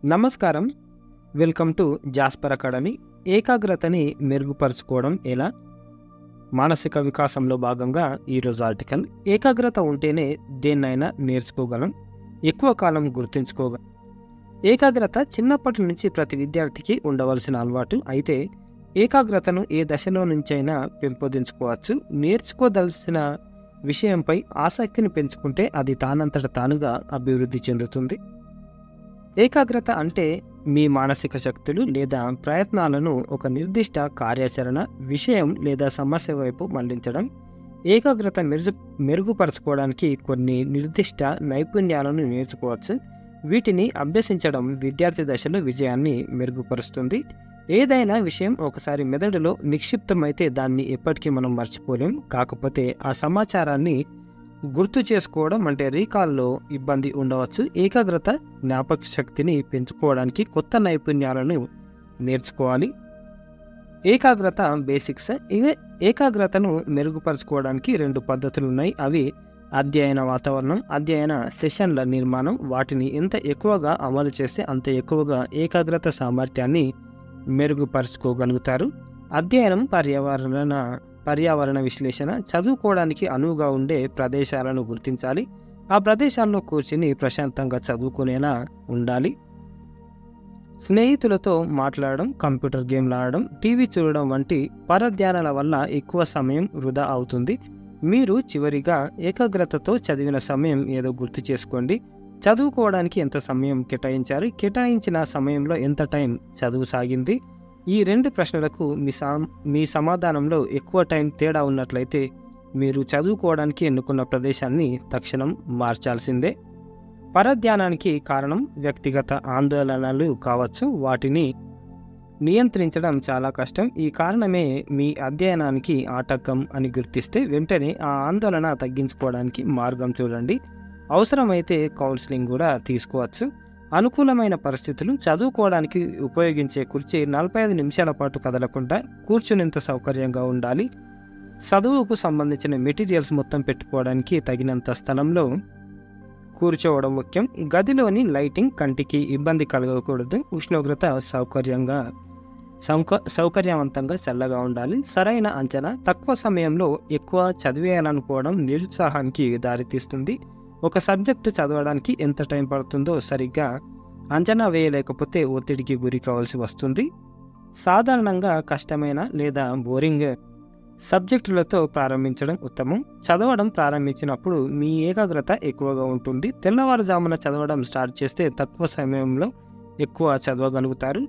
నమస్కారం. Welcome to Jasper academy. ఏకాగ్రతని మెరుగుపరుచుకోవడం ఎలా? మానసిక వికాసంలో భాగంగా ఈరోజు ఆర్టికల్. ఏకాగ్రత ఉంటేనే దేన్నైనా నేర్చుకోగలం, ఎక్కువ కాలం గుర్తుంచుకోగలం. ఏకాగ్రత చిన్నప్పటి నుంచి ప్రతి విద్యార్థికి ఉండవలసిన అలవాటు. అయితే ఏకాగ్రతను ఏ దశలో నుంచైనా పెంపొందించుకోవచ్చు. నేర్చుకోదలసిన విషయంపై ఆసక్తిని పెంచుకుంటే అది తానంతట తానుగా అభివృద్ధి చెందుతుంది. ఏకాగ్రత అంటే మీ మానసిక శక్తులు లేదా ప్రయత్నాలను ఒక నిర్దిష్ట కార్యాచరణ, విషయం లేదా సమస్య వైపు మళ్లించడం. ఏకాగ్రత మెరుగుపరచుకోవడానికి కొన్ని నిర్దిష్ట నైపుణ్యాలను నేర్చుకోవచ్చు. వీటిని అభ్యసించడం విద్యార్థి దశలో విజయాన్ని మెరుగుపరుస్తుంది. ఏదైనా విషయం ఒకసారి మెదడులో నిక్షిప్తమైతే దాన్ని ఎప్పటికీ మనం మర్చిపోలేం. కాకపోతే ఆ సమాచారాన్ని గుర్తు చేసుకోవడం అంటే రీకాల్లో ఇబ్బంది ఉండవచ్చు. ఏకాగ్రత జ్ఞాపక శక్తిని పెంచుకోవడానికి కొత్త నైపుణ్యాలను నేర్చుకోవాలి. ఏకాగ్రత బేసిక్స్. ఇవే ఏకాగ్రతను మెరుగుపరచుకోవడానికి 2 పద్ధతులు ఉన్నాయి. అవి అధ్యయన వాతావరణం, అధ్యయన సెషన్ల నిర్మాణం. వాటిని ఎంత ఎక్కువగా అమలు చేస్తే అంత ఎక్కువగా ఏకాగ్రత సామర్థ్యాన్ని మెరుగుపరుచుకోగలుగుతారు. అధ్యయనం పర్యావరణ విశ్లేషణ. చదువుకోవడానికి అనువుగా ఉండే ప్రదేశాలను గుర్తించాలి. ఆ ప్రదేశాల్లో కూర్చుని ప్రశాంతంగా చదువుకునేలా ఉండాలి. స్నేహితులతో మాట్లాడడం, కంప్యూటర్ గేమ్లు ఆడడం, టీవీ చూడడం వంటి పరధ్యానాల వల్ల ఎక్కువ సమయం వృధా అవుతుంది. మీరు చివరిగా ఏకాగ్రతతో చదివిన సమయం ఏదో గుర్తు చేసుకోండి. చదువుకోవడానికి ఎంత సమయం కేటాయించారు, కేటాయించిన సమయంలో ఎంత టైం చదువు సాగింది. ఈ 2 ప్రశ్నలకు మీ సమాధానంలో ఎక్కువ టైం తేడా ఉన్నట్లయితే మీరు చదువుకోవడానికి ఎన్నుకున్న ప్రదేశాన్ని తక్షణం మార్చాల్సిందే. పరధ్యానానికి కారణం వ్యక్తిగత ఆందోళనలు కావచ్చు. వాటిని నియంత్రించడం చాలా కష్టం. ఈ కారణమే మీ అధ్యయనానికి ఆటంకం అని గుర్తిస్తే వెంటనే ఆ ఆందోళన తగ్గించుకోవడానికి మార్గం చూడండి. అవసరమైతే కౌన్సిలింగ్ కూడా తీసుకోవచ్చు. అనుకూలమైన పరిస్థితులు. చదువుకోవడానికి ఉపయోగించే కుర్చీ 45 నిమిషాల పాటు కదలకుండా కూర్చునేంత సౌకర్యంగా ఉండాలి. చదువుకు సంబంధించిన మెటీరియల్స్ మొత్తం పెట్టుకోవడానికి తగినంత స్థలంలో కూర్చోవడం ముఖ్యం. గదిలోని లైటింగ్ కంటికి ఇబ్బంది కలగకూడదు. ఉష్ణోగ్రత సౌకర్యవంతంగా చల్లగా ఉండాలి. సరైన అంచనా. తక్కువ సమయంలో ఎక్కువ చదివేయాలనుకోవడం నిరుత్సాహానికి దారితీస్తుంది. ఒక సబ్జెక్టు చదవడానికి ఎంత టైం పడుతుందో సరిగ్గా అంచనా వేయలేకపోతే ఒత్తిడికి గురి కావాల్సి వస్తుంది. సాధారణంగా కష్టమైన లేదా బోరింగ్ సబ్జెక్టులతో ప్రారంభించడం ఉత్తమం. చదవడం ప్రారంభించినప్పుడు మీ ఏకాగ్రత ఎక్కువగా ఉంటుంది. తెల్లవారుజామున చదవడం స్టార్ట్ చేస్తే తక్కువ సమయంలో ఎక్కువ చదవగలుగుతారు.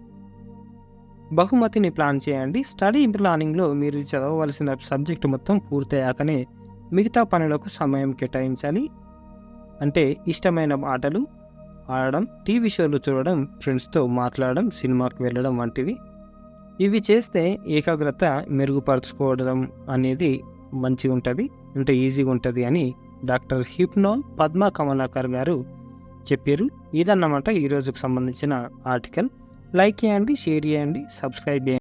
బహుమతిని ప్లాన్ చేయండి. స్టడీ ప్లానింగ్లో మీరు చదవవలసిన సబ్జెక్టు మొత్తం పూర్తయ్యాకనే మిగతా పనులకు సమయం కేటాయించాలి. అంటే ఇష్టమైన ఆటలు ఆడడం, టీవీ షోలు చూడడం, ఫ్రెండ్స్తో మాట్లాడడం, సినిమాకి వెళ్ళడం వంటివి. ఇవి చేస్తే ఏకాగ్రత మెరుగుపరుచుకోవడం అనేది మంచిగా ఉంటుంది, అంటే ఈజీగా ఉంటుంది అని డాక్టర్ హిప్నోల్ పద్మా కమలాకర్ గారు చెప్పారు. ఇదన్నమాట ఈరోజుకు సంబంధించిన ఆర్టికల్. లైక్ చేయండి, షేర్ చేయండి, సబ్స్క్రైబ్ చేయండి.